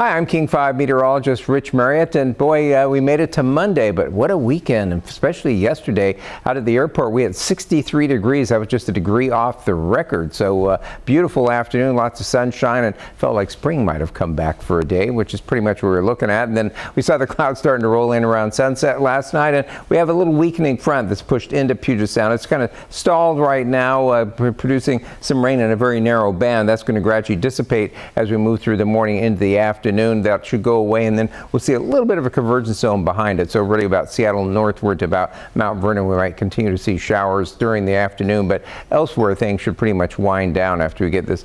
Hi, I'm King 5 meteorologist Rich Marriott, and boy, we made it to Monday, but what a weekend, especially yesterday out at the airport. We had 63 degrees. That was just a degree off the record. So beautiful afternoon, lots of sunshine, and felt like spring might have come back for a day, which is pretty much what we were looking at. And then we saw the clouds starting to roll in around sunset last night, and we have a little weakening front that's pushed into Puget Sound. It's kind of stalled right now, producing some rain in a very narrow band. That's going to gradually dissipate as we move through the morning into the afternoon. That should go away, and then we'll see a little bit of a convergence zone behind it. So really about Seattle northward to about Mount Vernon, we might continue to see showers during the afternoon, but elsewhere things should pretty much wind down after we get this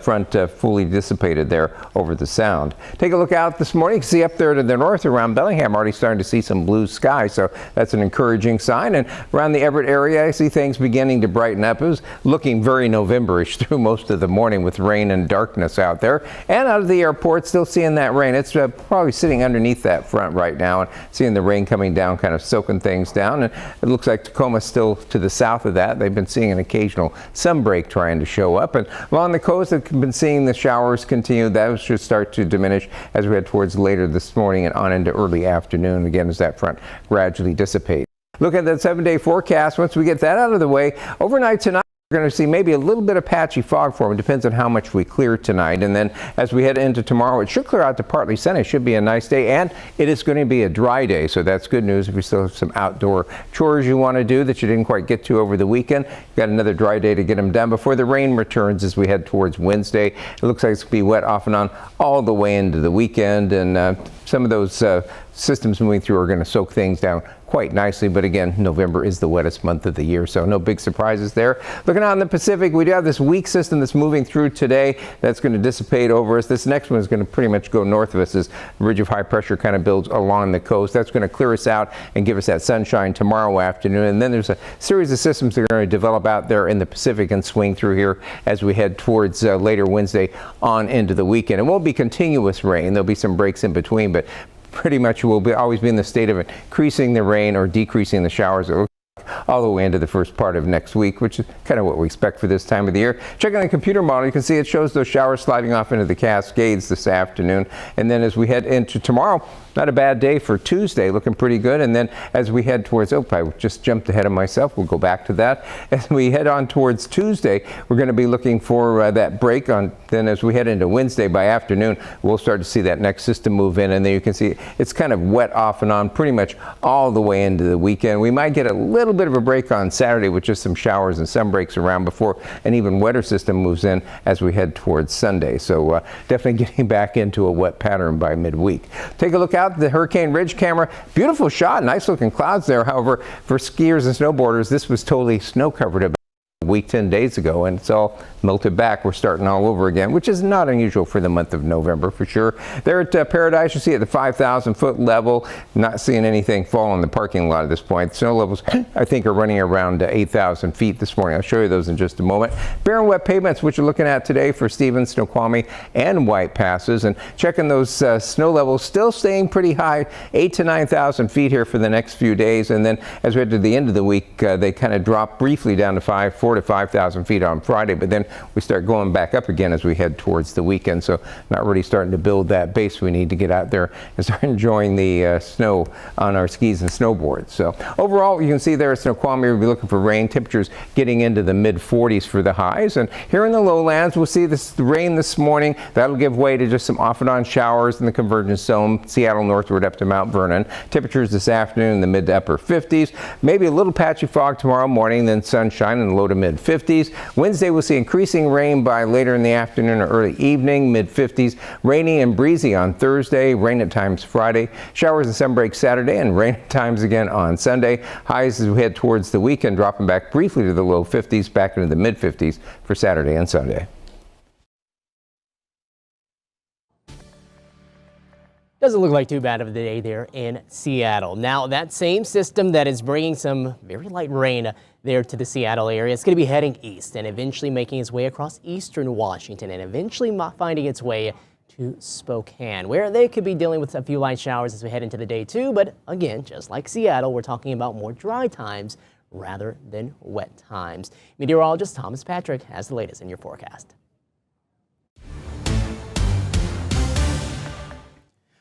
front fully dissipated there over the Sound. Take a look out this morning. You can see up there to the north around Bellingham already starting to see some blue sky, so that's an encouraging sign. And around the Everett area, I see things beginning to brighten up. It was looking very November-ish through most of the morning with rain and darkness out there. And out of the airport, still seeing that rain. It's probably sitting underneath that front right now, and seeing the rain coming down, kind of soaking things down. And it looks like Tacoma's still to the south of that. They've been seeing an occasional sunbreak trying to show up. And along the coast, they've been seeing the showers continue. Those should start to diminish as we head towards later this morning and on into early afternoon, again, as that front gradually dissipates. Look at that 7-day forecast. Once we get that out of the way, overnight tonight, we're going to see maybe a little bit of patchy fog form. It depends on how much we clear tonight. And then as we head into tomorrow, it should clear out to partly sunny. It should be a nice day, and it is going to be a dry day. So that's good news if you still have some outdoor chores you want to do that you didn't quite get to over the weekend. You've got another dry day to get them done before the rain returns as we head towards Wednesday. It looks like it's going to be wet off and on all the way into the weekend. And some of those systems moving through are going to soak things down quite nicely, but again, November is the wettest month of the year, so no big surprises there. Looking out in the Pacific, we do have this weak system that's moving through today that's going to dissipate over us. This next one is going to pretty much go north of us as the ridge of high pressure kind of builds along the coast. That's going to clear us out and give us that sunshine tomorrow afternoon. And then there's a series of systems that are going to develop out there in the Pacific and swing through here as we head towards later Wednesday on into the weekend. It won't be continuous rain. There'll be some breaks in between, but pretty much will always be in the state of increasing the rain or decreasing the showers all the way into the first part of next week, which is kind of what we expect for this time of the year. Checking the computer model, you can see it shows those showers sliding off into the Cascades this afternoon. And then as we head into tomorrow, not a bad day for Tuesday, looking pretty good. And then as we head towards, I just jumped ahead of myself. We'll go back to that. As we head on towards Tuesday, we're going to be looking for that break on. Then as we head into Wednesday by afternoon, we'll start to see that next system move in. And then you can see it's kind of wet off and on pretty much all the way into the weekend. We might get a little bit of a break on Saturday with just some showers and sun breaks around before an even wetter system moves in as we head towards Sunday. So definitely getting back into a wet pattern by midweek. Take a look out the Hurricane Ridge camera. Beautiful shot, nice looking clouds there. However, for skiers and snowboarders, this was totally snow covered about a week, 10 days ago, and it's all melted back. We're starting all over again, which is not unusual for the month of November for sure. There at Paradise, you see at the 5,000 foot level, not seeing anything fall in the parking lot at this point. Snow levels, I think, are running around 8,000 feet this morning. I'll show you those in just a moment. Bare and wet pavements, which you're looking at today for Stevens, Snoqualmie, and White Passes, and checking those snow levels, still staying pretty high, 8,000 to 9,000 feet here for the next few days. And then as we head to the end of the week, they kind of drop briefly down to 4,000 to 5,000 feet on Friday, but then we start going back up again as we head towards the weekend. So not really starting to build that base we need to get out there and start enjoying the snow on our skis and snowboards. So overall, you can see there at Snoqualmie, we'll be looking for rain. Temperatures getting into the mid 40s for the highs. And here in the lowlands, we'll see this rain this morning. That'll give way to just some off and on showers in the convergence zone, Seattle northward up to Mount Vernon. Temperatures this afternoon in the mid to upper 50s. Maybe a little patchy fog tomorrow morning, then sunshine in the low to mid 50s. Wednesday, we'll see increasing rain by later in the afternoon or early evening, mid 50s. Rainy and breezy on Thursday, rain at times Friday, showers and sun breaks Saturday, and rain at times again on Sunday. Highs as we head towards the weekend, dropping back briefly to the low 50s, back into the mid 50s for Saturday and Sunday. Doesn't look like too bad of a day there in Seattle. Now, that same system that is bringing some very light rain there to the Seattle area, it's going to be heading east and eventually making its way across eastern Washington and eventually finding its way to Spokane, where they could be dealing with a few light showers as we head into the day too. But again, just like Seattle, we're talking about more dry times rather than wet times. Meteorologist Thomas Patrick has the latest in your forecast.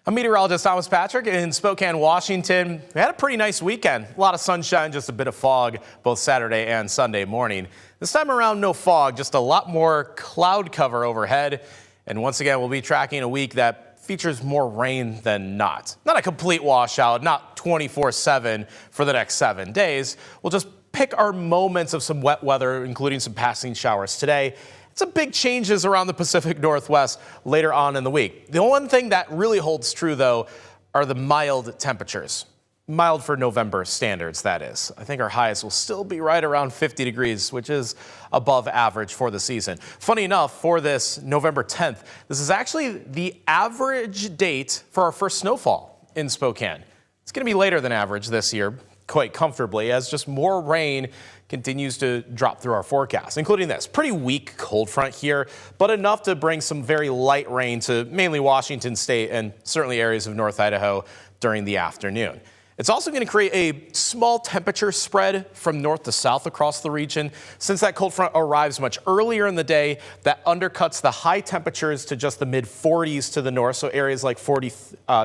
I'm meteorologist Thomas Patrick in Spokane, Washington. We had a pretty nice weekend. A lot of sunshine, just a bit of fog both Saturday and Sunday morning. This time around, no fog, just a lot more cloud cover overhead. And once again, we'll be tracking a week that features more rain than not. Not a complete washout, not 24/7 for the next 7 days. We'll just pick our moments of some wet weather, including some passing showers today. Some big changes around the Pacific Northwest later on in the week. The one thing that really holds true, though, are the mild temperatures. Mild for November standards, that is. I think our highest will still be right around 50 degrees, which is above average for the season. Funny enough, for this November 10th, this is actually the average date for our first snowfall in Spokane. It's going to be later than average this year, quite comfortably, as just more rain continues to drop through our forecast, including this pretty weak cold front here, but enough to bring some very light rain to mainly Washington State and certainly areas of North Idaho during the afternoon. It's also going to create a small temperature spread from north to south across the region. Since that cold front arrives much earlier in the day, that undercuts the high temperatures to just the mid 40s to the north. So areas like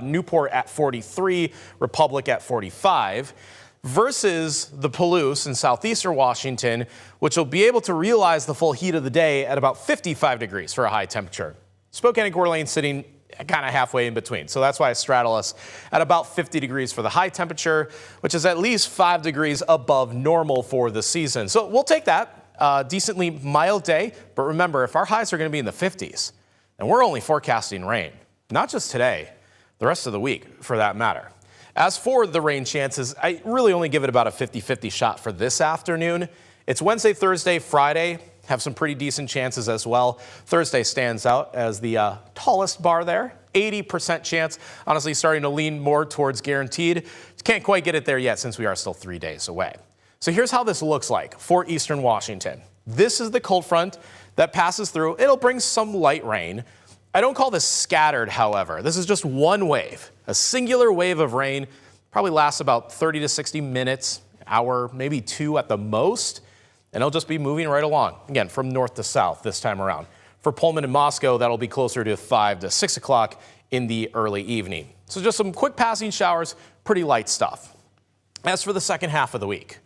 Newport at 43, Republic at 45. Versus the Palouse in southeastern Washington, which will be able to realize the full heat of the day at about 55 degrees for a high temperature. Spokane and Coeur d'Alene sitting kind of halfway in between. So that's why I straddle us at about 50 degrees for the high temperature, which is at least 5 degrees above normal for the season. So we'll take that. Decently mild day. But remember, if our highs are going to be in the 50s, then we're only forecasting rain. Not just today, the rest of the week for that matter. As for the rain chances, I really only give it about a 50-50 shot for this afternoon. It's Wednesday, Thursday, Friday. Have some pretty decent chances as well. Thursday stands out as the tallest bar there. 80% chance, honestly starting to lean more towards guaranteed. Can't quite get it there yet since we are still 3 days away. So here's how this looks like for eastern Washington. This is the cold front that passes through. It'll bring some light rain. I don't call this scattered, however. This is just one wave, a singular wave of rain, probably lasts about 30 to 60 minutes, hour, maybe 2 at the most, and it'll just be moving right along, again, from north to south this time around. For Pullman and Moscow, that'll be closer to 5 to 6 o'clock in the early evening. So just some quick passing showers, pretty light stuff. As for the second half of the week,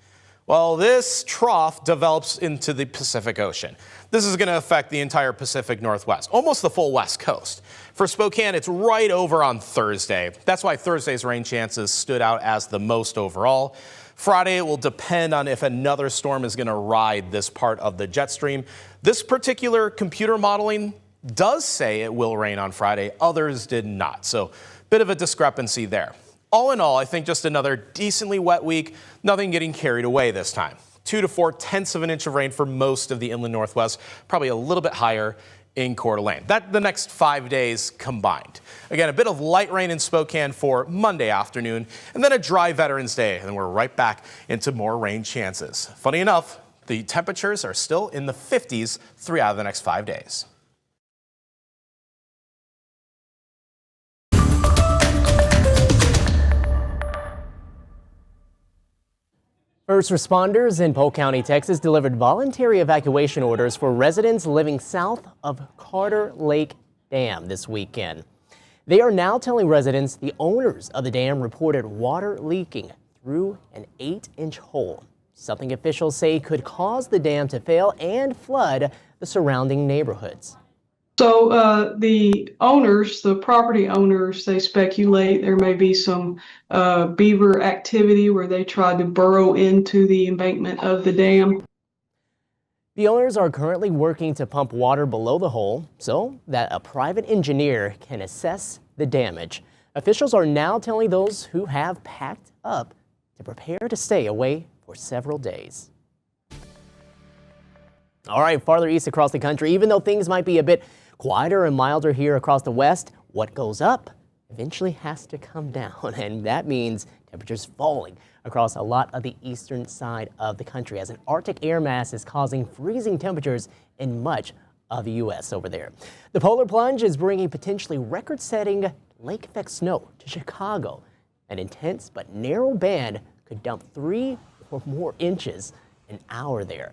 well, this trough develops into the Pacific Ocean. This is going to affect the entire Pacific Northwest, almost the full West Coast. For Spokane, it's right over on Thursday. That's why Thursday's rain chances stood out as the most overall. Friday, it will depend on if another storm is going to ride this part of the jet stream. This particular computer modeling does say it will rain on Friday. Others did not. So bit of a discrepancy there. All in all, I think just another decently wet week, nothing getting carried away this time. 2 to 4/10 of an inch of rain for most of the inland Northwest, probably a little bit higher in Coeur d'Alene. That the next 5 days combined. Again, a bit of light rain in Spokane for Monday afternoon, and then a dry Veterans Day, and then we're right back into more rain chances. Funny enough, the temperatures are still in the 50s 3 out of the next 5 days. First responders in Polk County, Texas, delivered voluntary evacuation orders for residents living south of Carter Lake Dam this weekend. They are now telling residents the owners of the dam reported water leaking through an 8-inch hole, something officials say could cause the dam to fail and flood the surrounding neighborhoods. So the owners, the property owners, they speculate there may be some beaver activity where they tried to burrow into the embankment of the dam. The owners are currently working to pump water below the hole so that a private engineer can assess the damage. Officials are now telling those who have packed up to prepare to stay away for several days. All right, farther east across the country, even though things might be a bit quieter and milder here across the west, what goes up eventually has to come down, and that means temperatures falling across a lot of the eastern side of the country as an Arctic air mass is causing freezing temperatures in much of the U.S. over there. The polar plunge is bringing potentially record-setting lake effect snow to Chicago. An intense but narrow band could dump 3 or more inches an hour there.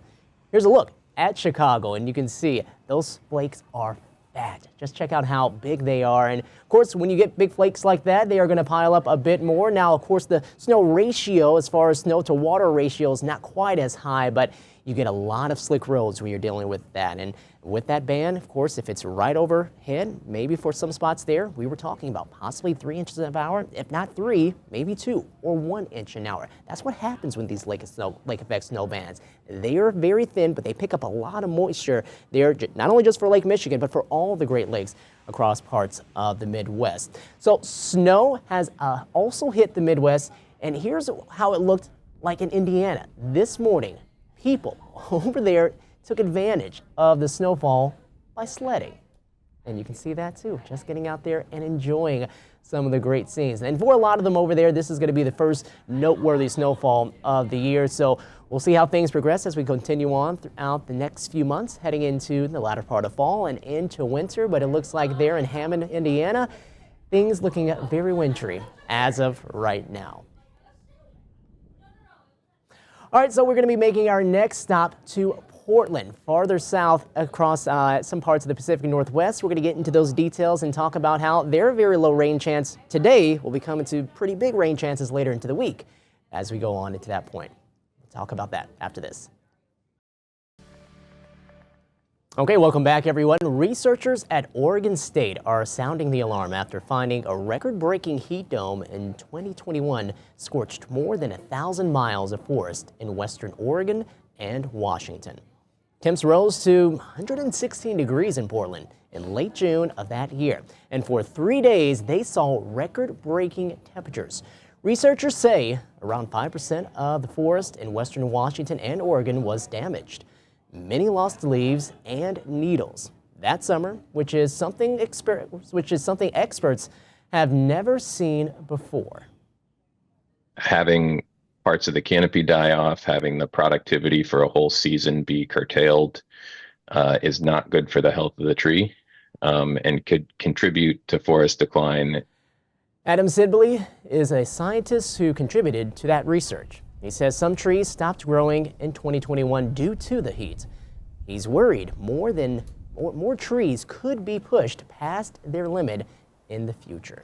Here's a look at Chicago, and you can see those flakes are that. Just check out how big they are. And of course, when you get big flakes like that, they are going to pile up a bit more. Now, of course, the snow ratio, as far as snow to water ratio, is not quite as high, but you get a lot of slick roads when you're dealing with that. And with that band, of course, if it's right overhead, maybe for some spots there, we were talking about possibly 3 inches an hour, if not 3, maybe 2 or 1 inch an hour. That's what happens when these lake effect snow bands. They are very thin, but they pick up a lot of moisture. They're not only just for Lake Michigan, but for all the Great Lakes across parts of the Midwest. So snow has also hit the Midwest, and here's how it looked like in Indiana this morning. People over there took advantage of the snowfall by sledding. And you can see that too, just getting out there and enjoying some of the great scenes. And for a lot of them over there, this is going to be the first noteworthy snowfall of the year. So we'll see how things progress as we continue on throughout the next few months, heading into the latter part of fall and into winter. But it looks like there in Hammond, Indiana, things looking very wintry as of right now. All right, so we're going to be making our next stop to Portland, farther south across some parts of the Pacific Northwest. We're going to get into those details and talk about how their very low rain chance today will be coming to pretty big rain chances later into the week as we go on into that point. We'll talk about that after this. Okay, welcome back, everyone. Researchers at Oregon State are sounding the alarm after finding a record-breaking heat dome in 2021 scorched more than 1,000 miles of forest in western Oregon and Washington. Temps rose to 116 degrees in Portland in late June of that year, and for 3 days they saw record-breaking temperatures. Researchers say around 5% of the forest in western Washington and Oregon was damaged. Many lost leaves and needles that summer, which is something experts have never seen before. Having parts of the canopy die off, having the productivity for a whole season be curtailed is not good for the health of the tree and could contribute to forest decline. Adam Sidbley is a scientist who contributed to that research. He says some trees stopped growing in 2021 due to the heat. He's worried more trees could be pushed past their limit in the future.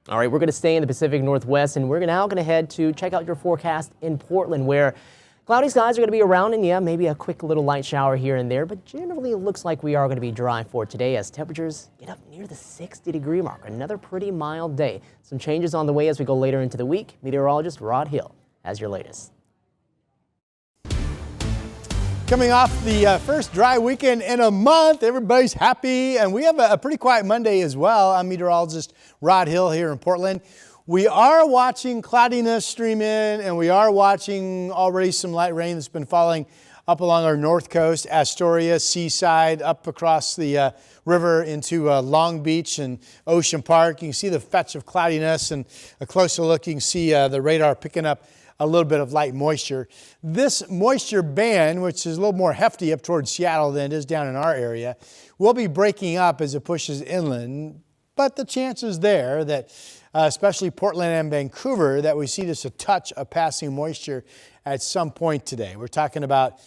All right, we're going to stay in the Pacific Northwest, and we're now going to head to check out your forecast in Portland, where cloudy skies are going to be around, and yeah, maybe a quick little light shower here and there, but generally it looks like we are going to be dry for today as temperatures get up near the 60-degree mark. Another pretty mild day. Some changes on the way as we go later into the week. Meteorologist Rod Hill has your latest. Coming off the first dry weekend in a month, everybody's happy, and we have a pretty quiet Monday as well. I'm meteorologist Rod Hill here in Portland. We are watching cloudiness stream in, and we are watching already some light rain that's been falling up along our north coast, Astoria, Seaside, up across the river into Long Beach and Ocean Park. You can see the fetch of cloudiness, and a closer look, you can see the radar picking up a little bit of light moisture. This moisture band, which is a little more hefty up towards Seattle than it is down in our area, will be breaking up as it pushes inland, but the chance is there that especially Portland and Vancouver, that we see just a touch of passing moisture at some point today. We're talking about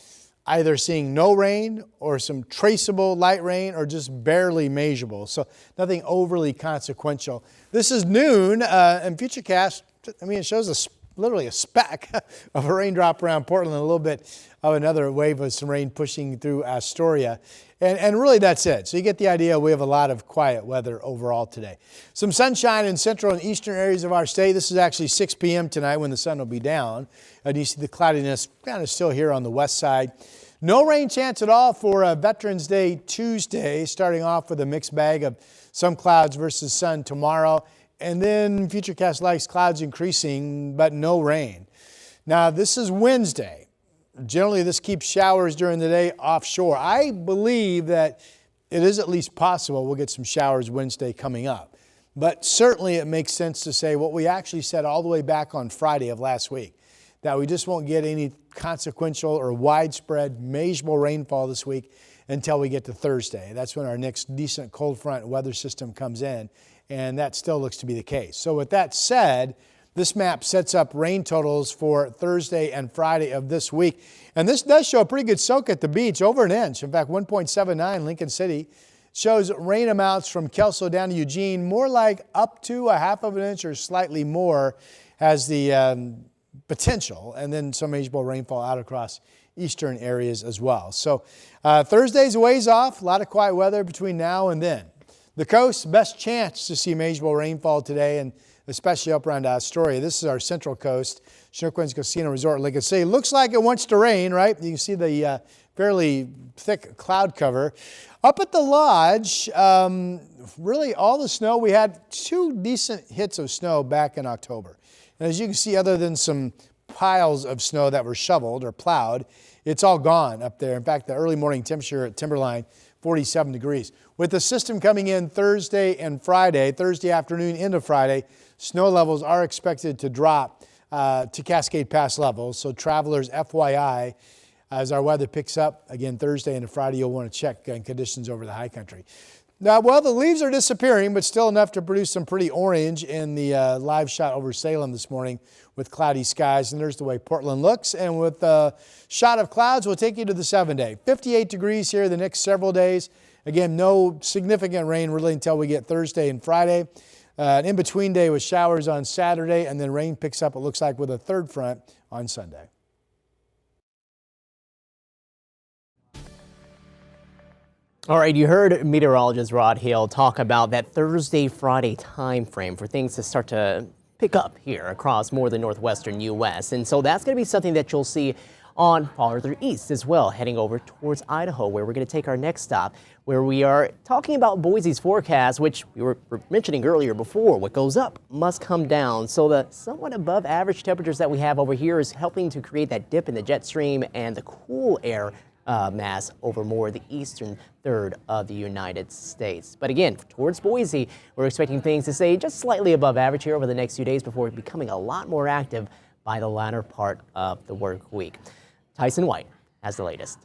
either seeing no rain or some traceable light rain or just barely measurable. So nothing overly consequential. This is noon and Futurecast, I mean, it shows literally a speck of a raindrop around Portland, a little bit of another wave of some rain pushing through Astoria. And really that's it. So you get the idea. We have a lot of quiet weather overall today. Some sunshine in central and eastern areas of our state. This is actually 6 p.m. tonight when the sun will be down. And you see the cloudiness kind of still here on the west side. No rain chance at all for Veterans Day Tuesday, starting off with a mixed bag of some clouds versus sun tomorrow. And then Futurecast likes clouds increasing, but no rain. Now, this is Wednesday. Generally, this keeps showers during the day offshore. I believe that it is at least possible we'll get some showers Wednesday coming up. But certainly it makes sense to say what we actually said all the way back on Friday of last week, that we just won't get any consequential or widespread measurable rainfall this week until we get to Thursday. That's when our next decent cold front weather system comes in. And that still looks to be the case. So with that said, This map sets up rain totals for Thursday and Friday of this week. And this does show a pretty good soak at the beach, over an inch. In fact, 1.79 Lincoln City shows rain amounts from Kelso down to Eugene, more like up to a half of an inch or slightly more has the potential, and then some manageable rainfall out across eastern areas as well. So Thursday's a ways off, a lot of quiet weather between now and then. The coast, best chance to see manageable rainfall today, and especially up around Astoria. This is our central coast, Chinook Winds Casino Resort, Lincoln City. Looks like it wants to rain, right? You can see the fairly thick cloud cover. Up at the lodge, really all the snow, we had 2 decent hits of snow back in October. And as you can see, other than some piles of snow that were shoveled or plowed, it's all gone up there. In fact, the early morning temperature at Timberline, 47 degrees. With the system coming in Thursday and Friday, Thursday afternoon into Friday, snow levels are expected to drop to Cascade Pass levels. So travelers, FYI, as our weather picks up again Thursday and Friday, you'll want to check conditions over the high country. Now, well, the leaves are disappearing, but still enough to produce some pretty orange in the live shot over Salem this morning with cloudy skies. And there's the way Portland looks. And with a shot of clouds, we'll take you to the 7-day. 58 degrees here the next several days. Again, no significant rain really until we get Thursday and Friday. An in-between day with showers on Saturday, and then rain picks up, it looks like, with a third front on Sunday. All right, you heard meteorologist Rod Hill talk about that Thursday-Friday time frame for things to start to pick up here across more of the northwestern U.S. And so that's going to be something that you'll see on farther east as well, heading over towards Idaho, where we're going to take our next stop, where we are talking about Boise's forecast, which we were mentioning earlier before. What goes up must come down. So the somewhat above average temperatures that we have over here is helping to create that dip in the jet stream and the cool air mass over more of the eastern third of the United States. But again, towards Boise, we're expecting things to stay just slightly above average here over the next few days before becoming a lot more active by the latter part of the work week. Tyson White has the latest.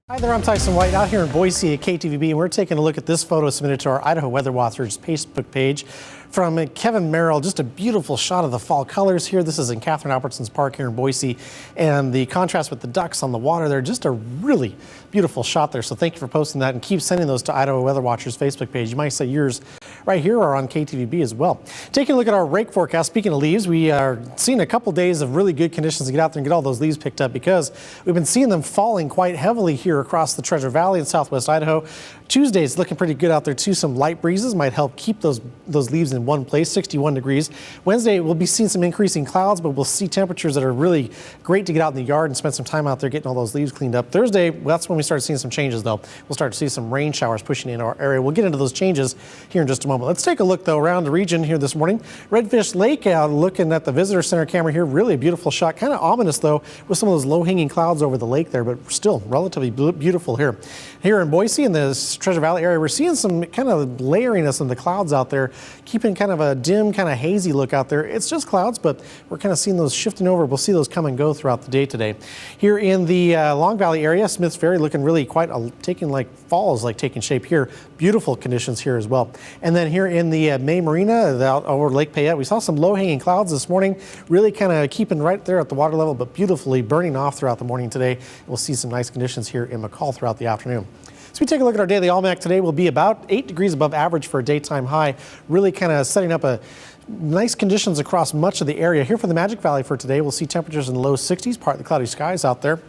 Hi there, I'm Tyson White out here in Boise at KTVB, and we're taking a look at this photo submitted to our Idaho Weather Watchers Facebook page from Kevin Merrill. Just a beautiful shot of the fall colors here. This is in Catherine Albertson's Park here in Boise, and the contrast with the ducks on the water there, just a really beautiful shot there. So thank you for posting that, and keep sending those to Idaho Weather Watchers Facebook page. You might say yours right here or on KTVB as well. Taking a look at our rake forecast, speaking of leaves, we are seeing a couple days of really good conditions to get out there and get all those leaves picked up, because we've been seeing them falling quite heavily here across the Treasure Valley in southwest Idaho. Tuesday's looking pretty good out there too. Some light breezes might help keep those leaves in one place, 61 degrees. Wednesday, we'll be seeing some increasing clouds, but we'll see temperatures that are really great to get out in the yard and spend some time out there getting all those leaves cleaned up. Thursday, well, that's when we start seeing some changes though. We'll start to see some rain showers pushing in our area. We'll get into those changes here in just a moment. Let's take a look though around the region here this morning. Redfish Lake out looking at the visitor center camera here. Really a beautiful shot. Kind of ominous though with some of those low-hanging clouds over the lake there, but still relatively beautiful here. Here in Boise in the Treasure Valley area, we're seeing some kind of layeriness in the clouds out there, keeping kind of a dim, kind of hazy look out there. It's just clouds, but we're kind of seeing those shifting over. We'll see those come and go throughout the day today. Here in the Long Valley area, Smiths Ferry looking really quite taking like falls, like taking shape here. Beautiful conditions here as well. And then here in the May Marina out over Lake Payette, we saw some low-hanging clouds this morning, really kind of keeping right there at the water level, but beautifully burning off throughout the morning today. We'll see some nice conditions here in McCall throughout the afternoon. So we take a look at our daily almanac today. Will be about 8 degrees above average for a daytime high, really kind of setting up a nice conditions across much of the area. Here for the Magic Valley for today, we'll see temperatures in the low 60s, partly cloudy skies out there.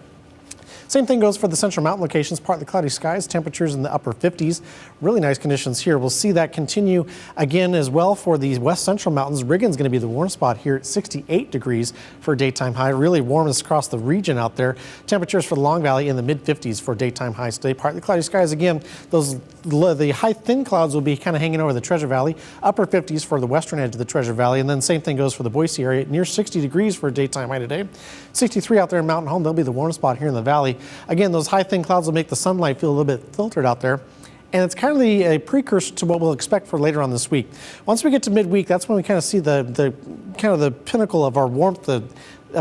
Same thing goes for the Central Mountain locations, partly cloudy skies, temperatures in the upper 50s. Really nice conditions here. We'll see that continue again as well for the West Central Mountains. Riggins going to be the warm spot here at 68 degrees for a daytime high. Really warmness across the region out there. Temperatures for the Long Valley in the mid 50s for daytime highs today. Partly cloudy skies again. The high thin clouds will be kind of hanging over the Treasure Valley. Upper 50s for the western edge of the Treasure Valley. And then same thing goes for the Boise area. Near 60 degrees for a daytime high today. 63 out there in Mountain Home. They'll be the warm spot here in the valley. Again, those high thin clouds will make the sunlight feel a little bit filtered out there. And it's kind of a precursor to what we'll expect for later on this week. Once we get to midweek, that's when we kind of see the pinnacle of our warmth,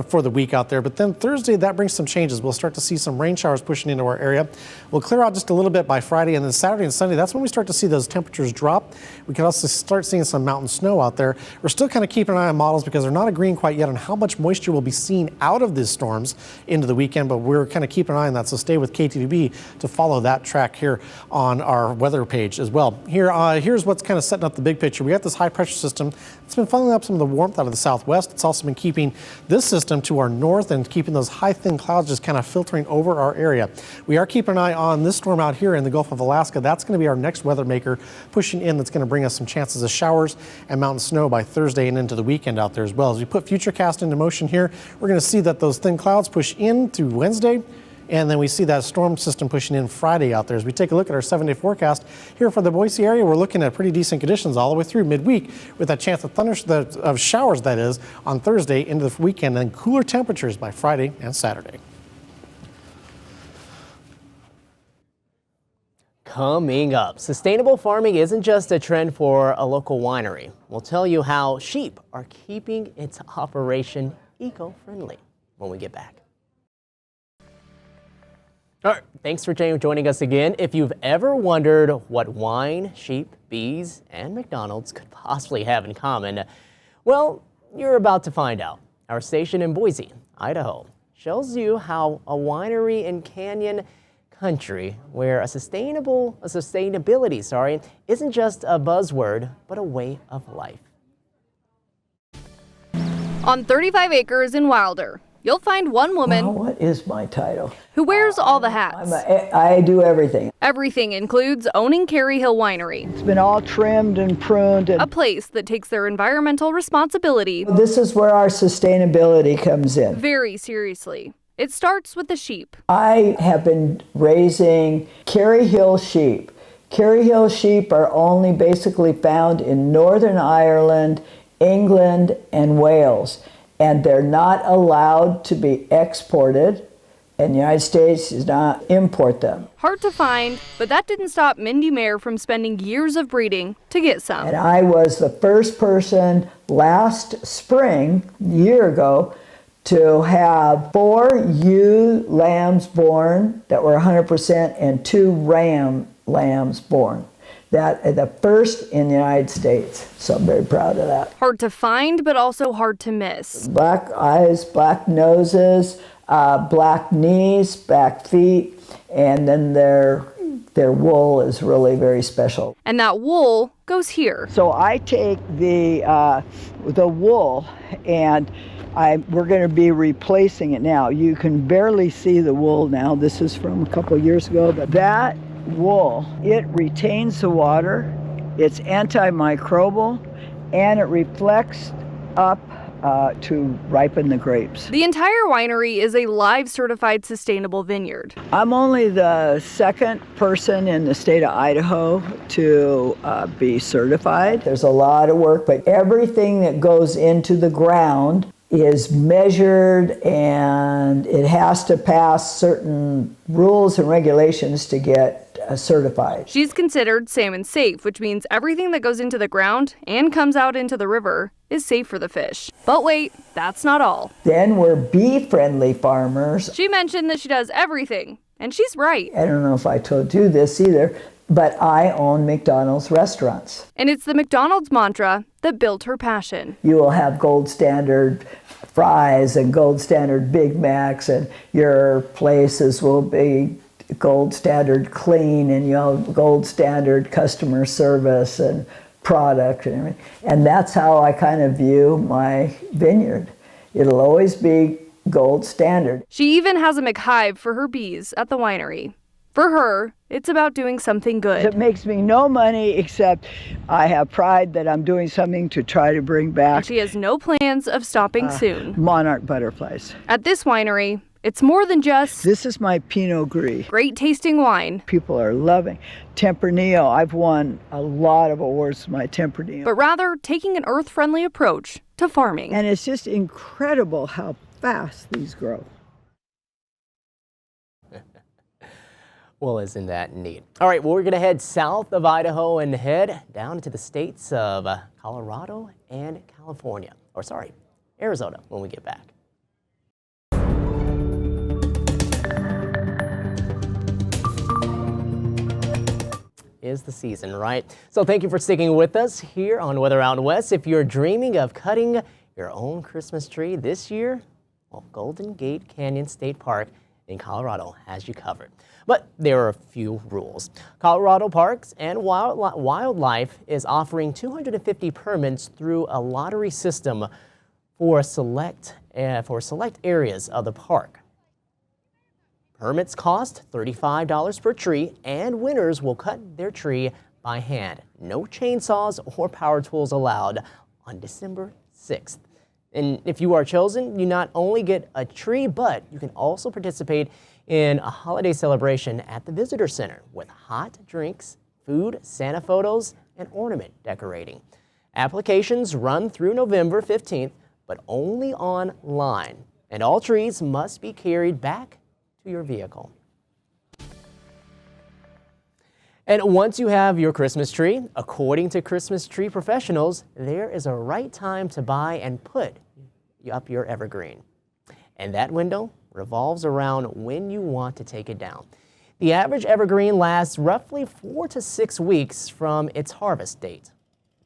for the week out there. But then Thursday, that brings some changes. We'll start to see some rain showers pushing into our area. We'll clear out just a little bit by Friday, and then Saturday and Sunday, that's when we start to see those temperatures drop. We can also start seeing some mountain snow out there. We're still kind of keeping an eye on models because they're not agreeing quite yet on how much moisture will be seen out of these storms into the weekend, but we're kind of keeping an eye on that. So stay with KTVB to follow that track here on our weather page as well. Here's what's kind of setting up the big picture. We got this high pressure system. It's been funneling up some of the warmth out of the southwest. It's also been keeping this system to our north and keeping those high thin clouds just kind of filtering over our area. We are keeping an eye on this storm out here in the Gulf of Alaska. That's going to be our next weather maker pushing in. That's going to bring us some chances of showers and mountain snow by Thursday and into the weekend out there as well. As we put Futurecast into motion here, we're going to see that those thin clouds push in through Wednesday, and then we see that storm system pushing in Friday out there. As we take a look at our 7-day forecast here for the Boise area, we're looking at pretty decent conditions all the way through midweek with that chance of showers, that is, on Thursday into the weekend, and cooler temperatures by Friday and Saturday. Coming up, sustainable farming isn't just a trend for a local winery. We'll tell you how sheep are keeping its operation eco-friendly when we get back. All right, thanks for joining us again. If you've ever wondered what wine, sheep, bees, and McDonald's could possibly have in common, well, you're about to find out. Our station in Boise, Idaho, shows you how a winery in Canyon Country, where sustainability isn't just a buzzword, but a way of life. On 35 acres in Wilder, you'll find one woman what is my title? who wears all the hats. I do everything. Everything includes owning Carey Hill Winery, It's been all trimmed and pruned. a place that takes their environmental responsibility This is where our sustainability comes in. very seriously. It starts with the sheep. I have been raising Carey Hill sheep. Carey Hill sheep are only basically found in Northern Ireland, England, and Wales. And they're not allowed to be exported, and the United States does not import them. Hard to find, but that didn't stop Mindy Mayer from spending years of breeding to get some. And I was the first person last spring, a year ago, to have 4 ewe lambs born that were 100% and 2 ram lambs born. That the first in the United States, so I'm very proud of that. Hard to find, but also hard to miss. Black eyes, black noses, black knees, black feet, and then their wool is really very special. And that wool goes here. So I take the wool and we're going to be replacing it now. You can barely see the wool now. This is from a couple years ago, but that wool, it retains the water, it's antimicrobial, and it reflects up to ripen the grapes. The entire winery is a Live certified sustainable vineyard. I'm only the second person in the state of Idaho to be certified. There's a lot of work, but everything that goes into the ground is measured, and it has to pass certain rules and regulations to get certified. She's considered salmon safe, which means everything that goes into the ground and comes out into the river is safe for the fish. But wait, that's not all. Then we're bee-friendly farmers. She mentioned that she does everything, and she's right. I don't know if I told you this either, but I own McDonald's restaurants. And it's the McDonald's mantra that built her passion. You will have gold standard fries and gold standard Big Macs, and your places will be gold standard clean, and you'll have gold standard customer service and product and everything. And that's how I kind of view my vineyard. It'll always be gold standard. She even has a McHive for her bees at the winery. For her, it's about doing something good. It makes me no money, except I have pride that I'm doing something to try to bring back. And she has no plans of stopping soon. Monarch butterflies. At this winery, it's more than just This is my Pinot Gris. great tasting wine, People are loving Tempranillo. I've won a lot of awards with my Tempranillo. but rather taking an earth-friendly approach to farming. And it's just incredible how fast these grow. Well, isn't that neat? All right, well, we're going to head south of Idaho and head down into the states of Colorado and California. Or sorry, Arizona when we get back. is the season, right? So thank you for sticking with us here on Weather Out West. If you're dreaming of cutting your own Christmas tree this year, well, Golden Gate Canyon State Park in Colorado has you covered. But there are a few rules. Colorado Parks and Wildlife is offering 250 permits through a lottery system for select areas of the park. Permits cost $35 per tree, and winners will cut their tree by hand. No chainsaws or power tools allowed on December 6th. And if you are chosen, you not only get a tree, but you can also participate in a holiday celebration at the Visitor Center with hot drinks, food, Santa photos, and ornament decorating. Applications run through November 15th, but only online. And all trees must be carried back to your vehicle. And once you have your Christmas tree, according to Christmas tree professionals, there is a right time to buy and put up your evergreen. And that window revolves around when you want to take it down. The average evergreen lasts roughly 4 to 6 weeks from its harvest date.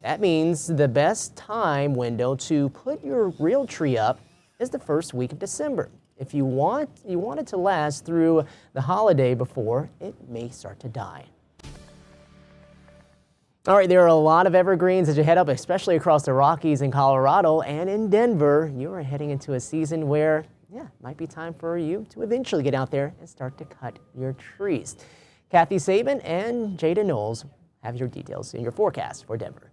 That means the best time window to put your real tree up is the first week of December. If you want it to last through the holiday before it may start to die. All right, there are a lot of evergreens as you head up, especially across the Rockies in Colorado and in Denver. You are heading into a season where, it might be time for you to eventually get out there and start to cut your trees. Kathy Sabin and Jada Knowles have your details in your forecast for Denver.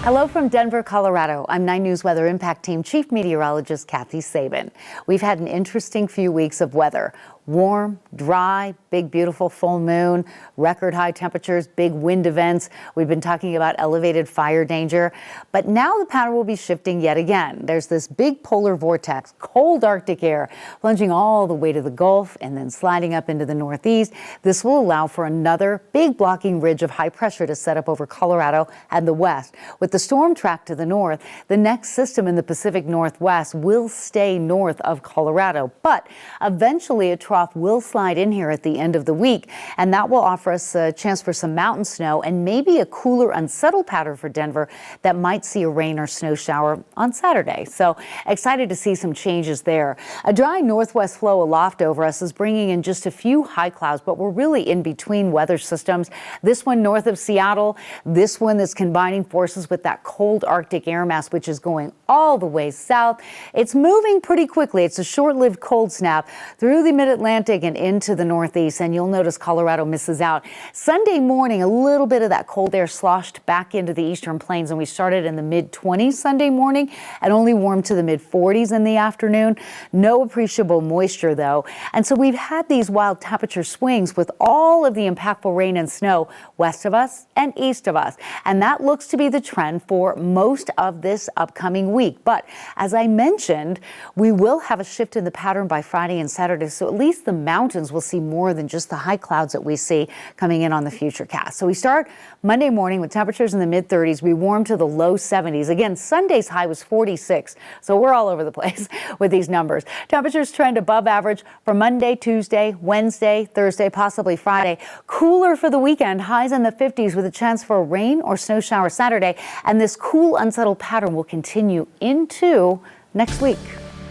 Hello from Denver, Colorado. I'm 9 News Weather Impact Team Chief Meteorologist Kathy Sabin. We've had an interesting few weeks of weather. Warm, dry, big, beautiful full moon, record high temperatures, big wind events. We've been talking about elevated fire danger, but now the pattern will be shifting yet again. There's this big polar vortex, cold Arctic air, plunging all the way to the Gulf and then sliding up into the Northeast. This will allow for another big blocking ridge of high pressure to set up over Colorado and the west. With the storm track to the north, the next system in the Pacific Northwest will stay north of Colorado, but eventually a trough will slide in here at the end of the week, and that will offer us a chance for some mountain snow and maybe a cooler, unsettled pattern for Denver that might see a rain or snow shower on Saturday. So excited to see some changes there. A dry northwest flow aloft over us is bringing in just a few high clouds, but we're really in between weather systems. This one north of Seattle, this one that's combining forces with that cold Arctic air mass, which is going all the way south. It's moving pretty quickly. It's a short-lived cold snap through the mid-Atlantic and into the Northeast, and you'll notice Colorado misses out. Sunday morning, a little bit of that cold air sloshed back into the eastern plains, and we started in the mid-20s Sunday morning and only warmed to the mid-40s in the afternoon. No appreciable moisture, though, and so we've had these wild temperature swings with all of the impactful rain and snow west of us and east of us, and that looks to be the trend for most of this upcoming week. But as I mentioned, we will have a shift in the pattern by Friday and Saturday, so at least the mountains will see more than just the high clouds that we see coming in on the Futurecast. So we start Monday morning with temperatures in the mid-30s. We warm to the low 70s. Again, Sunday's high was 46, so we're all over the place with these numbers. Temperatures trend above average for Monday, Tuesday, Wednesday, Thursday, possibly Friday. Cooler for the weekend, highs in the 50s with a chance for a rain or snow shower Saturday, and this cool, unsettled pattern will continue into next week.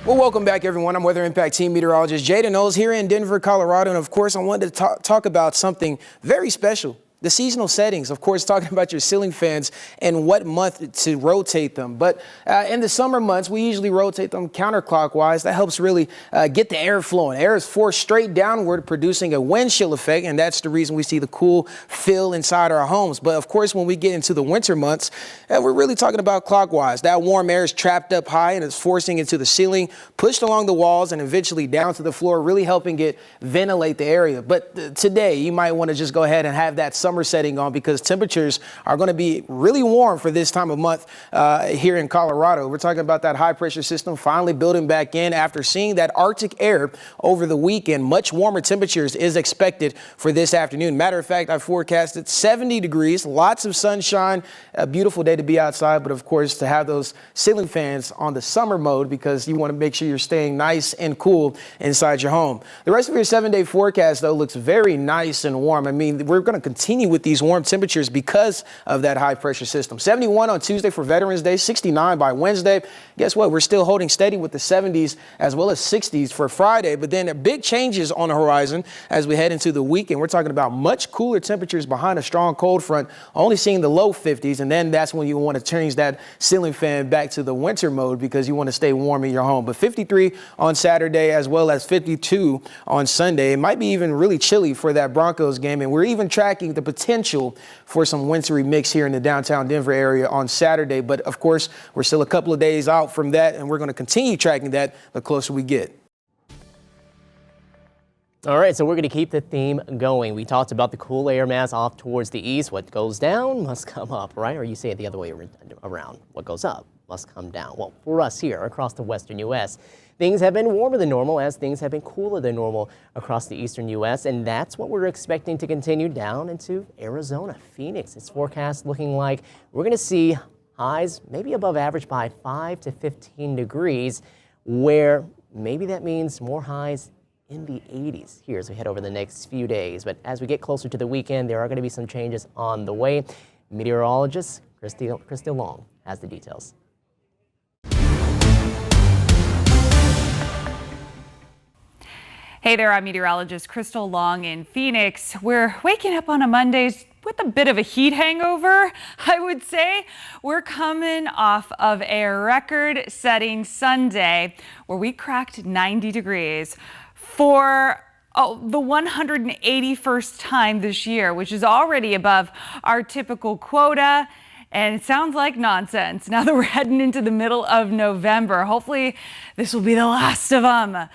Well, welcome back, everyone. I'm Weather Impact Team Meteorologist Jada Knowles here in Denver, Colorado. And of course, I wanted to talk about something very special. The seasonal settings, of course, talking about your ceiling fans and what month to rotate them. But in the summer months, we usually rotate them counterclockwise. That helps really get the air flowing. Air is forced straight downward, producing a wind chill effect, and that's the reason we see the cool feel inside our homes. But of course, when we get into the winter months, we're really talking about clockwise. That warm air is trapped up high and it's forcing into the ceiling, pushed along the walls, and eventually down to the floor, really helping it ventilate the area. But today, you might want to just go ahead and have that summer summer setting on because temperatures are going to be really warm for this time of month here in Colorado. We're talking about that high pressure system finally building back in after seeing that Arctic air over the weekend. Much warmer temperatures is expected for this afternoon. Matter of fact, I forecasted 70 degrees, lots of sunshine, a beautiful day to be outside, but of course to have those ceiling fans on the summer mode because you want to make sure you're staying nice and cool inside your home. The rest of your 7-day forecast, though, looks very nice and warm. I mean, we're going to continue with these warm temperatures because of that high pressure system. 71 on Tuesday for Veterans Day, 69 by Wednesday. Guess what? We're still holding steady with the 70s as well as 60s for Friday, but then big changes on the horizon as we head into the weekend. We're talking about much cooler temperatures behind a strong cold front, only seeing the low 50s, and then that's when you want to change that ceiling fan back to the winter mode because you want to stay warm in your home. But 53 on Saturday as well as 52 on Sunday. It might be even really chilly for that Broncos game, and we're even tracking the potential for some wintry mix here in the downtown Denver area on Saturday. But of course, we're still a couple of days out from that, and we're going to continue tracking that the closer we get. All right, so we're going to keep the theme going. We talked about the cool air mass off towards the east. What goes down must come up, right? Or you say it the other way around. What goes up must come down. Well, for us here across the western U.S., things have been warmer than normal as things have been cooler than normal across the eastern U.S., and that's what we're expecting to continue down into Arizona. Phoenix, it's forecast looking like we're going to see highs maybe above average by 5 to 15 degrees, where maybe that means more highs in the 80s here as we head over the next few days. But as we get closer to the weekend, there are going to be some changes on the way. Meteorologist Christy Long has the details. Hey there, I'm meteorologist Crystal Long in Phoenix. We're waking up on a Monday with a bit of a heat hangover, I would say. We're coming off of a record-setting Sunday where we cracked 90 degrees for the 181st time this year, which is already above our typical quota. And it sounds like nonsense now that we're heading into the middle of November. Hopefully this will be the last of them.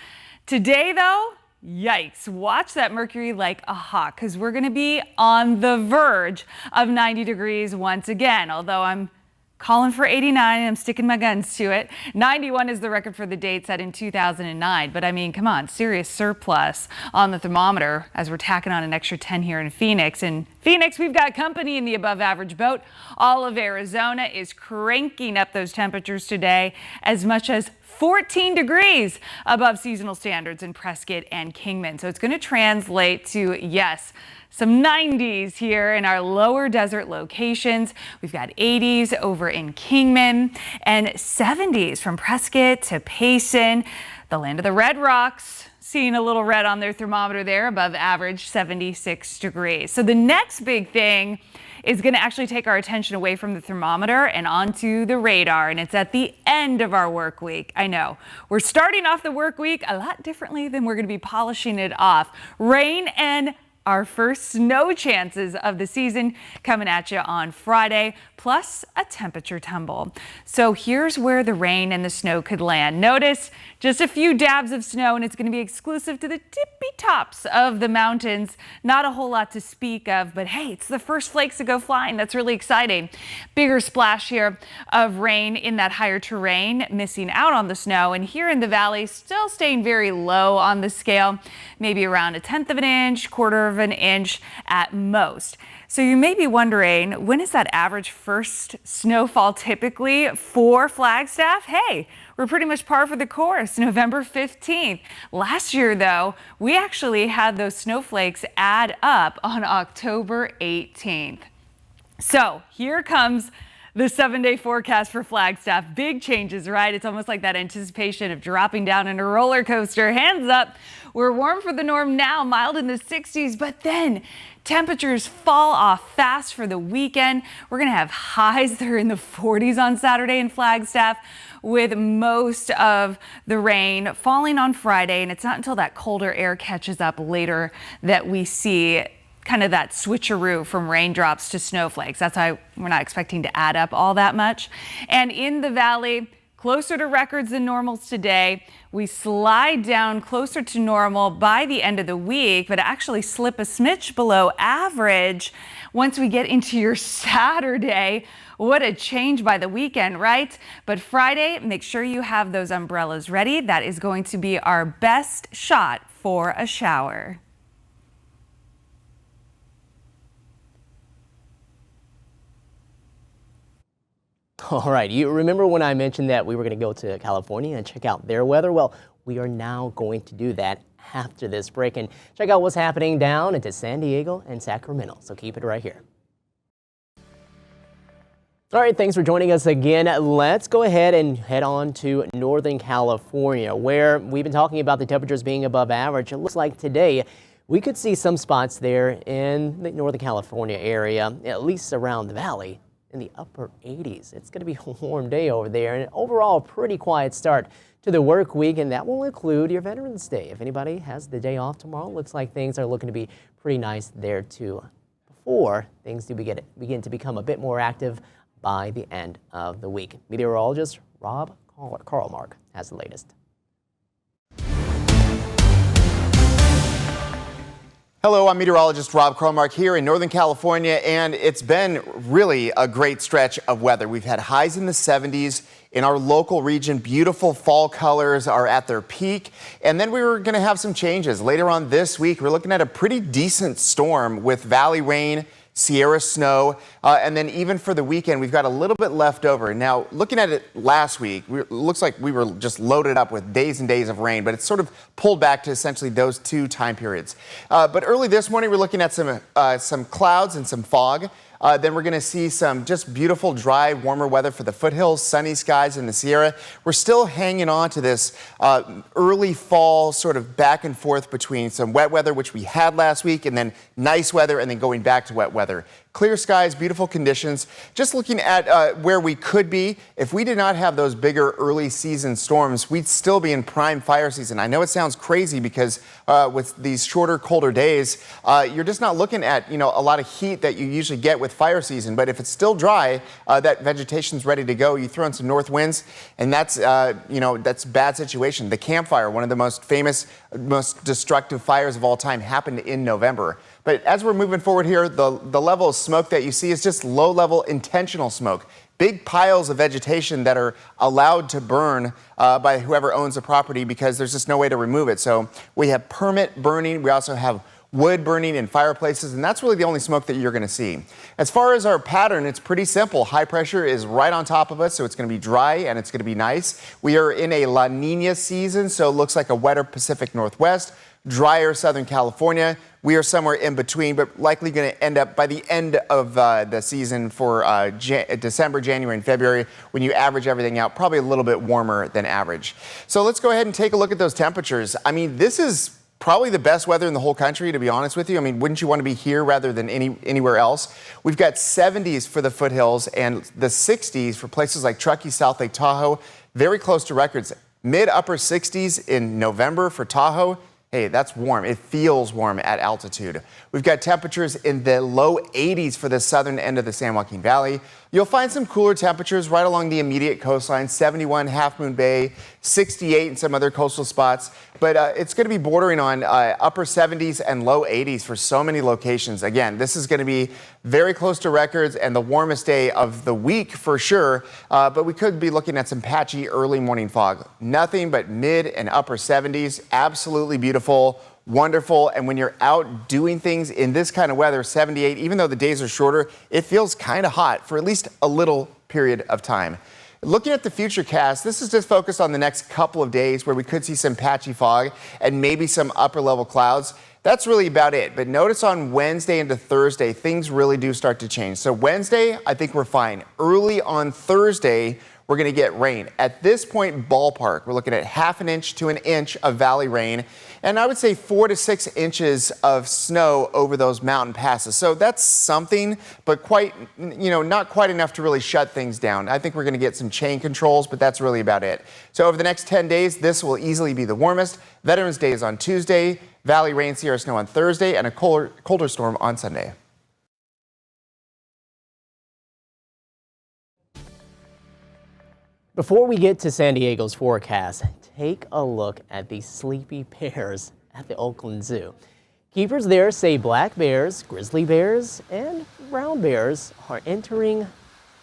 Today, though, yikes, watch that mercury like a hawk because we're going to be on the verge of 90 degrees once again, although I'm calling for 89 and I'm sticking my guns to it. 91 is the record for the date set in 2009. But I mean, come on, serious surplus on the thermometer as we're tacking on an extra 10 here in Phoenix. In Phoenix, we've got company in the above average boat. All of Arizona is cranking up those temperatures today as much as 14 degrees above seasonal standards in Prescott and Kingman. So it's going to translate to, yes, some 90s here in our lower desert locations. We've got 80s over in Kingman and 70s from Prescott to Payson, the land of the Red Rocks. Seeing a little red on their thermometer there, above average 76 degrees. So the next big thing is going to actually take our attention away from the thermometer and onto the radar, and it's at the end of our work week. I know we're starting off the work week a lot differently than we're going to be polishing it off. Rain and our first snow chances of the season coming at you on Friday, plus a temperature tumble. So here's where the rain and the snow could land. Notice just a few dabs of snow, and it's going to be exclusive to the tippy tops of the mountains. Not a whole lot to speak of, but hey, it's the first flakes to go flying. That's really exciting. Bigger splash here of rain in that higher terrain, missing out on the snow. And here in the valley, still staying very low on the scale, maybe around 1/10 of an inch, 1/4 of an inch at most. So you may be wondering, when is that average first snowfall typically for Flagstaff? Hey, we're pretty much par for the course, November 15th. Last year, though, we actually had those snowflakes add up on October 18th. So here comes the 7-day forecast for Flagstaff. Big changes, right? It's almost like that anticipation of dropping down in a roller coaster. Hands up. We're warm for the norm now, mild in the 60s, but then temperatures fall off fast for the weekend. We're going to have highs that are in the 40s on Saturday in Flagstaff, with most of the rain falling on Friday. And it's not until that colder air catches up later that we see kind of that switcheroo from raindrops to snowflakes. That's why we're not expecting to add up all that much. And in the valley, closer to records than normals today. We slide down closer to normal by the end of the week, but actually slip a smidge below average once we get into your Saturday. What a change by the weekend, right? But Friday, make sure you have those umbrellas ready. That is going to be our best shot for a shower. All right, you remember when I mentioned that we were going to go to California and check out their weather? Well, we are now going to do that after this break and check out what's happening down into San Diego and Sacramento. So keep it right here. All right, thanks for joining us again. Let's go ahead and head on to Northern California, where we've been talking about the temperatures being above average. It looks like today we could see some spots there in the Northern California area, at least around the valley, in the upper 80s. It's going to be a warm day over there, and overall a pretty quiet start to the work week, and that will include your Veterans Day. If anybody has the day off tomorrow, looks like things are looking to be pretty nice there too, before things do begin to become a bit more active by the end of the week. Meteorologist Rob Carlmark has the latest. Hello, I'm meteorologist Rob Carlmark here in Northern California, and it's been really a great stretch of weather. We've had highs in the 70s in our local region. Beautiful fall colors are at their peak, and then we were going to have some changes. Later on this week, we're looking at a pretty decent storm with valley rain, Sierra snow, and then even for the weekend, we've got a little bit left over. Now, looking at it last week, it looks like we were just loaded up with days and days of rain, but it's sort of pulled back to essentially those two time periods. But early this morning, we're looking at some clouds and some fog. Then we're going to see some just beautiful, dry, warmer weather for the foothills, sunny skies in the Sierra. We're still hanging on to this early fall sort of back and forth between some wet weather, which we had last week, and then nice weather, and then going back to wet weather. Clear skies, beautiful conditions. Just looking at where we could be, if we did not have those bigger early season storms, we'd still be in prime fire season. I know it sounds crazy because with these shorter, colder days, you're just not looking at, a lot of heat that you usually get with fire season. But if it's still dry, that vegetation's ready to go. You throw in some north winds, and that's a bad situation. The Camp Fire, one of the most famous, most destructive fires of all time, happened in November. But as we're moving forward here, the level of smoke that you see is just low-level intentional smoke. Big piles of vegetation that are allowed to burn by whoever owns the property because there's just no way to remove it. So we have permit burning. We also have wood burning in fireplaces, and that's really the only smoke that you're going to see. As far as our pattern, it's pretty simple. High pressure is right on top of us, so it's going to be dry and it's going to be nice. We are in a La Nina season, so it looks like a wetter Pacific Northwest, drier Southern California. We are somewhere in between, but likely going to end up by the end of the season for December, January, and February, when you average everything out, probably a little bit warmer than average. So let's go ahead and take a look at those temperatures. I mean, this is probably the best weather in the whole country, to be honest with you. I mean, wouldn't you want to be here rather than anywhere else? We've got 70s for the foothills and the 60s for places like Truckee, South Lake Tahoe, very close to records. Mid-upper 60s in November for Tahoe. Hey, that's warm. It feels warm at altitude. We've got temperatures in the low 80s for the southern end of the San Joaquin Valley. You'll find some cooler temperatures right along the immediate coastline, 71 Half Moon Bay, 68 in some other coastal spots. But it's going to be bordering on upper 70s and low 80s for so many locations. Again, this is going to be very close to records and the warmest day of the week for sure. But we could be looking at some patchy early morning fog. Nothing but mid and upper 70s. Absolutely beautiful, wonderful. And when you're out doing things in this kind of weather, 78, even though the days are shorter, it feels kind of hot for at least a little period of time. Looking at the future cast, this is just focused on the next couple of days where we could see some patchy fog and maybe some upper level clouds. That's really about it. But notice on Wednesday into Thursday, things really do start to change. So Wednesday, I think we're fine. Early on Thursday, we're going to get rain. At this point, ballpark, we're looking at half an inch to an inch of valley rain. And I would say 4 to 6 inches of snow over those mountain passes. So that's something, but not quite enough to really shut things down. I think we're going to get some chain controls, but that's really about it. So over the next 10 days, this will easily be the warmest. Veterans Day is on Tuesday, valley rain, Sierra snow on Thursday, and a colder storm on Sunday. Before we get to San Diego's forecast, take a look at these sleepy bears at the Oakland Zoo. Keepers there say black bears, grizzly bears, and brown bears are entering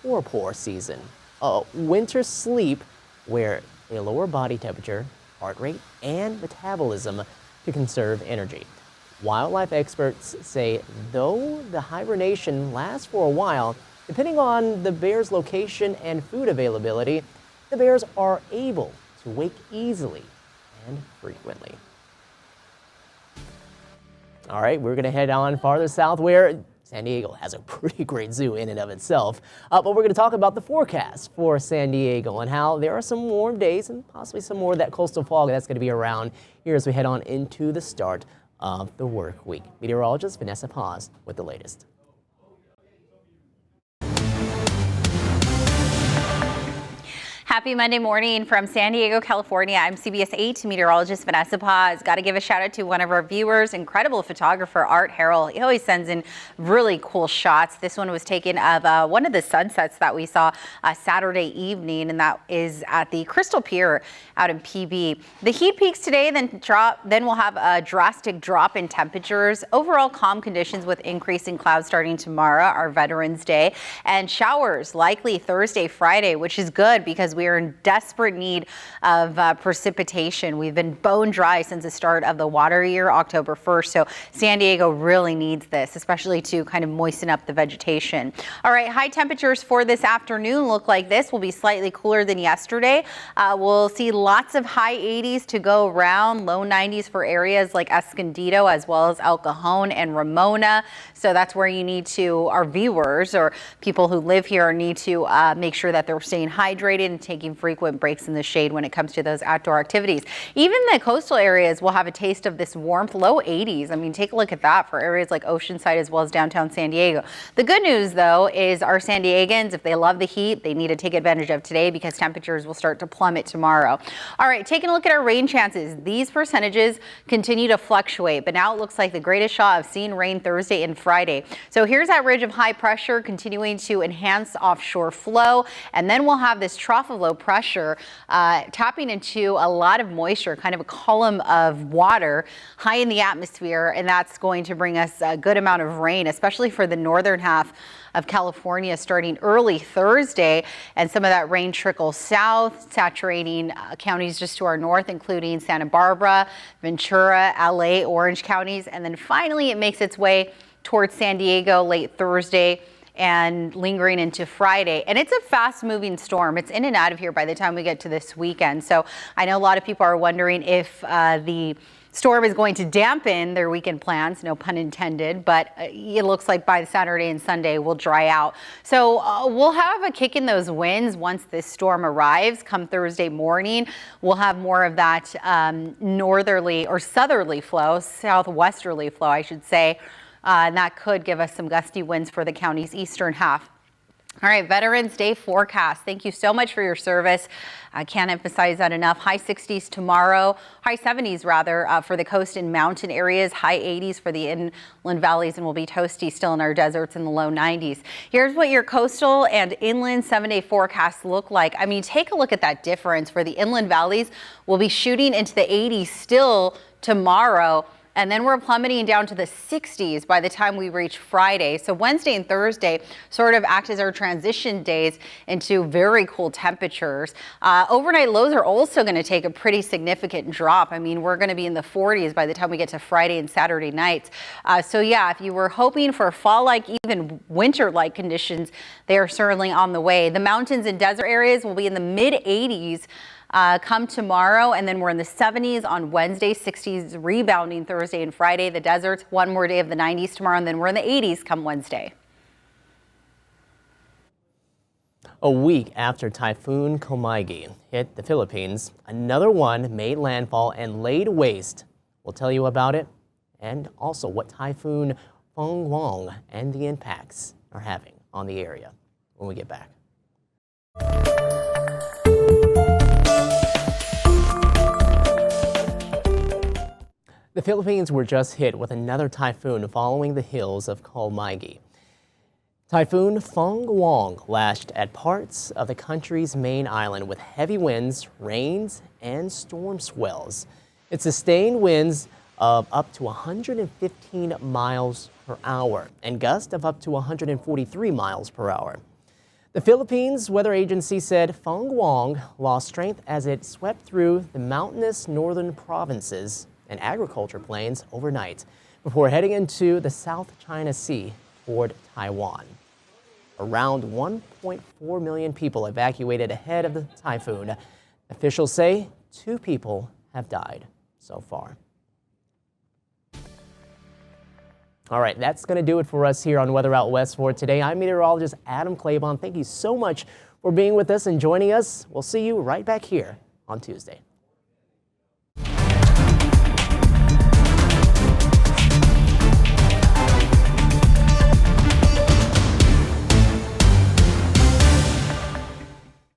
torpor season, a winter sleep where a lower body temperature, heart rate, and metabolism to conserve energy. Wildlife experts say though the hibernation lasts for a while, depending on the bear's location and food availability, the bears are able to wake easily and frequently. All right, we're going to head on farther south where San Diego has a pretty great zoo in and of itself. But we're going to talk about the forecast for San Diego and how there are some warm days and possibly some more of that coastal fog that's going to be around here as we head on into the start of the work week. Meteorologist Vanessa Paz with the latest. Happy Monday morning from San Diego, California. I'm CBS 8 meteorologist Vanessa Paz. Got to give a shout out to one of our viewers, incredible photographer Art Harrell. He always sends in really cool shots. This one was taken of one of the sunsets that we saw Saturday evening, and that is at the Crystal Pier out in PB. The heat peaks today, then we'll have a drastic drop in temperatures. Overall calm conditions with increasing clouds starting tomorrow, our Veterans Day, and showers likely Thursday, Friday, which is good because we are in desperate need of precipitation. We've been bone dry since the start of the water year, October 1st. So San Diego really needs this, especially to kind of moisten up the vegetation. All right, high temperatures for this afternoon look like this. Will be slightly cooler than yesterday. We'll see lots of high 80s to go around, low 90s for areas like Escondido as well as El Cajon and Ramona. So that's where you need to, our viewers or people who live here need to make sure that they're staying hydrated and taking frequent breaks in the shade when it comes to those outdoor activities. Even the coastal areas will have a taste of this warmth, low 80s. I mean, take a look at that for areas like Oceanside as well as downtown San Diego. The good news, though, is our San Diegans, if they love the heat, they need to take advantage of today because temperatures will start to plummet tomorrow. All right, taking a look at our rain chances. These percentages continue to fluctuate, but now it looks like the greatest shot of seeing rain Thursday and Friday. So here's that ridge of high pressure continuing to enhance offshore flow, and then we'll have this trough of low pressure tapping into a lot of moisture, kind of a column of water high in the atmosphere, and that's going to bring us a good amount of rain, especially for the northern half of California starting early Thursday, and some of that rain trickles south, saturating counties just to our north, including Santa Barbara, Ventura, LA, Orange counties, and then finally it makes its way towards San Diego late Thursday and lingering into Friday. And it's a fast moving storm. It's in and out of here by the time we get to this weekend. So I know a lot of people are wondering if the storm is going to dampen their weekend plans, no pun intended, but it looks like by Saturday and Sunday will dry out. So we'll have a kick in those winds once this storm arrives come Thursday morning. We'll have more of that northerly or southerly flow, southwesterly flow, I should say. And that could give us some gusty winds for the county's eastern half. All right, Veterans Day forecast. Thank you so much for your service. I can't emphasize that enough. High 60s tomorrow, high 70s rather, for the coast and mountain areas, high 80s for the inland valleys, and will be toasty still in our deserts in the low 90s. Here's what your coastal and inland 7-day forecasts look like. I mean, take a look at that difference. For the inland valleys, we'll be shooting into the 80s still tomorrow. And then we're plummeting down to the 60s by the time we reach Friday. So Wednesday and Thursday sort of act as our transition days into very cool temperatures. Overnight lows are also going to take a pretty significant drop. I mean, we're going to be in the 40s by the time we get to Friday and Saturday nights. So yeah, if you were hoping for fall-like, even winter-like conditions, they are certainly on the way. The mountains and desert areas will be in the mid-80s. Come tomorrow, and then we're in the 70s on Wednesday, 60s rebounding Thursday and Friday. The deserts, one more day of the 90s tomorrow, and then we're in the 80s come Wednesday. A week after Typhoon Komaigi hit the Philippines, another one made landfall and laid waste. We'll tell you about it and also what Typhoon Phong Quang and the impacts are having on the area when we get back. The Philippines were just hit with another typhoon following the hills of Komaigi. Typhoon Phong Quang lashed at parts of the country's main island with heavy winds, rains, and storm swells. It sustained winds of up to 115 miles per hour and gusts of up to 143 miles per hour. The Philippines Weather Agency said Phong Guang lost strength as it swept through the mountainous northern provinces and agriculture plains overnight before heading into the South China Sea toward Taiwan. Around 1.4 million people evacuated ahead of the typhoon. Officials say 2 people have died so far. All right, that's going to do it for us here on Weather Out West for today. I'm meteorologist Adam Claiborne. Thank you so much for being with us and joining us. We'll see you right back here on Tuesday.